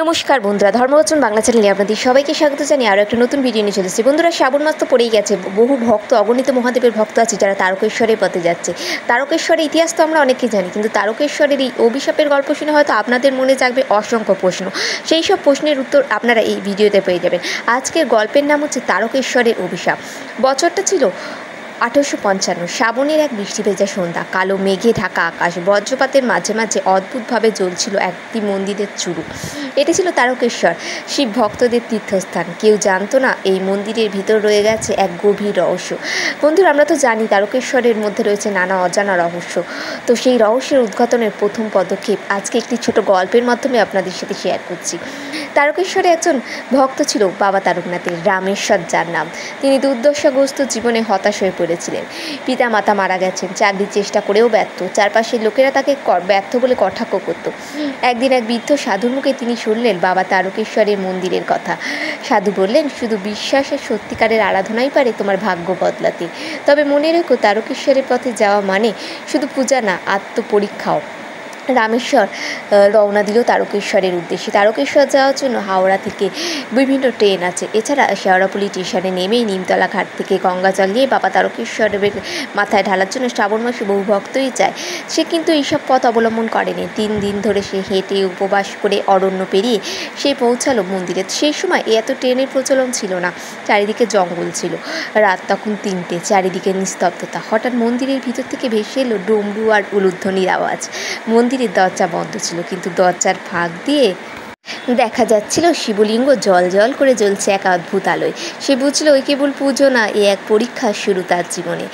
নমস্কার বন্ধুরা, ধর্মবচন বাংলা চ্যানেলে আপনাদের সবাইকে স্বাগত জানিয়ে আরও একটা নতুন ভিডিও নিয়ে চলেছি। বন্ধুরা, শ্রাবণ মাস তো পড়েই গেছে। বহু ভক্ত, অগণিত মহাদেবের ভক্ত আছে যারা তারকেশ্বরের পথে যাচ্ছে। তারকেশ্বরের ইতিহাস তো আমরা অনেকেই জানি, কিন্তু তারকেশ্বরের এই অভিশাপের গল্প শুনে হয়তো আপনাদের মনে জাগবে অসংখ্য প্রশ্ন। সেই সব প্রশ্নের উত্তর আপনারা এই ভিডিওতে পেয়ে যাবেন। আজকের গল্পের নাম হচ্ছে তারকেশ্বরের অভিশাপ। বছরটা ছিল 1855। শ্রাবণের এক বৃষ্টি ভেজা সন্ধ্যা। কালো মেঘে ঢাকা আকাশ, বজ্রপাতের মাঝে মাঝে অদ্ভুতভাবে জ্বলছিল একটি মন্দিরের চূড়ো। এটি ছিল তারকেশ্বর, শিব ভক্তদের তীর্থস্থান। কেউ জানতো না এই মন্দিরের ভিতর রয়ে গেছে এক গভীর রহস্য। বন্ধুরা, আমরা তো জানি তারকেশ্বরের মধ্যে রয়েছে নানা অজানা রহস্য। তো সেই রহস্যের উদ্ঘাটনের প্রথম পদক্ষেপ আজকে একটি ছোট গল্পের মাধ্যমে আপনাদের সাথে শেয়ার করছি। তারকেশ্বরে একজন ভক্ত ছিল বাবা তারকনাথের, রামেশ্বর যার নাম। তিনি দুর্দশাগ্রস্ত জীবনে হতাশ হয়ে পড়েছিলেন। পিতা মাতা মারা গেছেন, চাকরির চেষ্টা করেও ব্যর্থ। চারপাশের লোকেরা তাকে ব্যর্থ বলে কটাক্ষ করত। একদিন এক বৃদ্ধ সাধুর মুখে তিনি শুনলেন বাবা তারকেশ্বরের মন্দিরের কথা। সাধু বললেন, শুধু বিশ্বাসের সত্যিকারের আরাধনাই পারে তোমার ভাগ্য বদলাতে। তবে মনে রেখো, তারকেশ্বরের পথে যাওয়া মানে শুধু পূজা না, আত্মপরীক্ষাও। রামেশ্বর রওনা দিল তারকেশ্বরের উদ্দেশ্যে। তারকেশ্বর যাওয়ার জন্য হাওড়া থেকে বিভিন্ন ট্রেন আছে। এছাড়া শেওড়াফুলি স্টেশনে নেমেই নিমতলা ঘাট থেকে গঙ্গা জল নিয়ে বাবা তারকেশ্বরের মাথায় ঢালার জন্য শ্রাবণ মাসে বহু ভক্তই যায়। সে কিন্তু এইসব পথ অবলম্বন করেনি। 3 দিন ধরে সে হেঁটে উপবাস করে অরণ্য পেরিয়ে সে পৌঁছালো মন্দিরে। সেই সময় এত ট্রেনের প্রচলন ছিল না, চারিদিকে জঙ্গল ছিল। রাত তখন 3টে, চারিদিকে নিস্তব্ধতা। হঠাৎ মন্দিরের ভিতর থেকে ভেসে এলো ডমরু আর উলুধ্বনির আওয়াজ। মন্দিরের দরজা বন্ধ ছিল, কিন্তু দরজার ফাঁক দিয়ে দেখা যাচ্ছিল শিবলিঙ্গ জল জল করে জ্বলছে এক অদ্ভুত আলোয়। সে বুঝলো ওই কেবল পুজো না, এ এক পরীক্ষার শুরু তার জীবনে।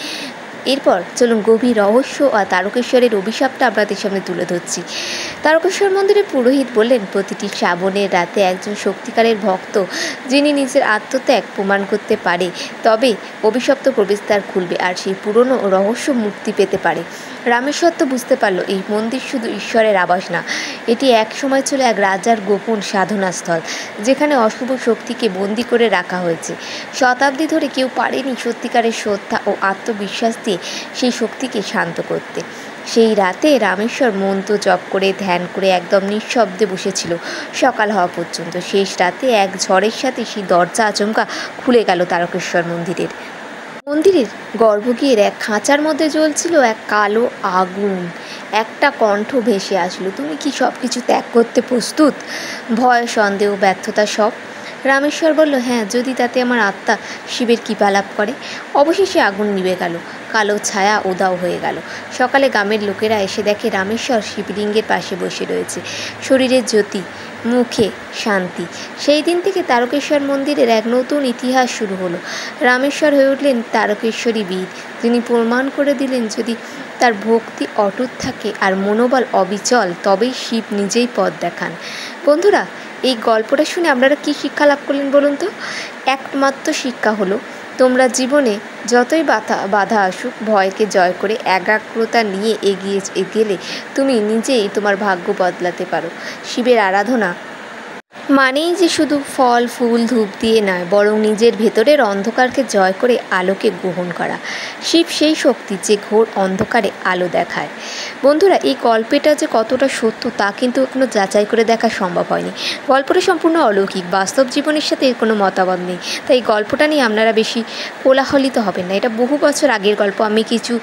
এরপর চলুন গভীর রহস্য আর তারকেশ্বরের অভিশাপটা আপনাদের সামনে তুলে ধরছি। তারকেশ্বর মন্দিরের পুরোহিত বললেন, প্রতিটি শ্রাবণের রাতে একজন সত্যিকারের ভক্ত যিনি নিজের আত্মত্যাগ প্রমাণ করতে পারে, তবে অভিশপ্ত প্রবেশদ্বার খুলবে আর সেই পুরনো রহস্য মুক্তি পেতে পারে। রামেশ্বর তো বুঝতে পারলো এই মন্দির শুধু ঈশ্বরের আবাস না, এটি এক সময় ছিল এক রাজার গোপন সাধনাস্থল, যেখানে অশুভ শক্তিকে বন্দি করে রাখা হয়েছে। শতাব্দী ধরে কেউ পারেনি সত্যিকারের শ্রদ্ধা ও আত্মবিশ্বাস দিয়ে সেই শক্তিকে শান্ত করতে। সেই রাতে রামেশ্বর মন্ত্র জপ করে ধ্যান করে একদম নিঃশব্দে বসেছিল সকাল হওয়া পর্যন্ত। শেষ রাতে এক ঝড়ের সাথে সেই দরজা আচমকা খুলে গেল তারকেশ্বর মন্দিরের। মন্দিরের গর্ভগৃহের এক খাঁচার মধ্যে জ্বলছিল এক কালো আগুন। একটা কণ্ঠ ভেসে আসলো, তুমি কি সব কিছু ত্যাগ করতে প্রস্তুত? ভয়, সন্দেহ, ব্যর্থতা সব। রামেশ্বর বলল, হ্যাঁ, যদি তাতে আমার আত্মা শিবের কৃপা লাভ করে। অবশেষে আগুন নিভে গেল, কালো ছায়া উধাও হয়ে গেল। সকালে গ্রামের লোকেরা এসে দেখে রামেশ্বর শিবলিঙ্গের পাশে বসে রয়েছে, শরীরের জ্যোতি, মুখে শান্তি। সেই দিন থেকে তারকেশ্বর মন্দিরের এক নতুন ইতিহাস শুরু হলো। রামেশ্বর হয়ে উঠলেন তারকেশ্বরী বীর, যিনি প্রমাণ করে দিলেন যদি তার ভক্তি অটুট থাকে আর মনোবল অবিচল, তবেই শিব নিজেই পথ দেখান। বন্ধুরা, এই গল্পটা শুনে আপনারা কী শিক্ষা লাভ করলেন বলুন তো? একমাত্র শিক্ষা হলো, তোমরা জীবনে যতই বাধা আসুক, ভয়কে জয় করে একাগ্রতা নিয়ে এগিয়ে গেলে তুমি নিজেই তোমার ভাগ্য বদলাতে পারো। শিবের আরাধনা মানেই যে শুধু ফল ফুল ধূপ দিয়ে নয়, বরং নিজের ভেতরের অন্ধকারকে জয় করে আলোকে গ্রহণ করা। শিব সেই শক্তি যে ঘোর অন্ধকারে আলো দেখায়। বন্ধুরা, এই গল্পটা যে কতটা সত্য তা কিন্তু এখনো যাচাই করে দেখা সম্ভব হয়নি। গল্পটা সম্পূর্ণ অলৌকিক, বাস্তব জীবনের সাথে এর কোনো মতামত নেই। তাই এই গল্পটা নিয়ে আপনারা বেশি কোলাহলিত হবেন না। এটা বহু বছর আগের গল্প, আমি কিছু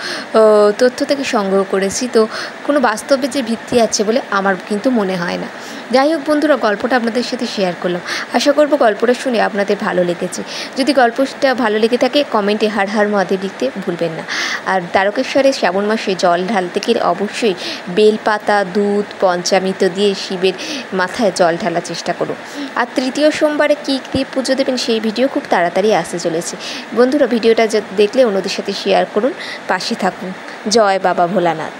তথ্য থেকে সংগ্রহ করেছি, তো কোনো বাস্তবে যে ভিত্তি আছে বলে আমার কিন্তু মনে হয় না। যাই হোক বন্ধুরা, গল্পটা আপনাদের সাথে শেয়ার করলাম। আশা করব গল্পটা শুনে আপনাদের ভালো লেগেছে। যদি গল্পটা ভালো লেগে থাকে, কমেন্টে হর হর মহাদেব লিখতে ভুলবেন না। আর তারকেশ্বরে শ্রাবণ মাসে জল ঢালতে গেলে অবশ্যই বেলপাতা, দুধ, পঞ্চামৃত দিয়ে শিবের মাথায় জল ঢালার চেষ্টা করুন। আর তৃতীয় সোমবারে কী দিয়ে পুজো দেবেন সেই ভিডিও খুব তাড়াতাড়ি আসতে চলেছে। বন্ধুরা, ভিডিওটা দেখলে অন্যদের সাথে শেয়ার করুন, পাশে থাকুন। জয় বাবা ভোলানাথ।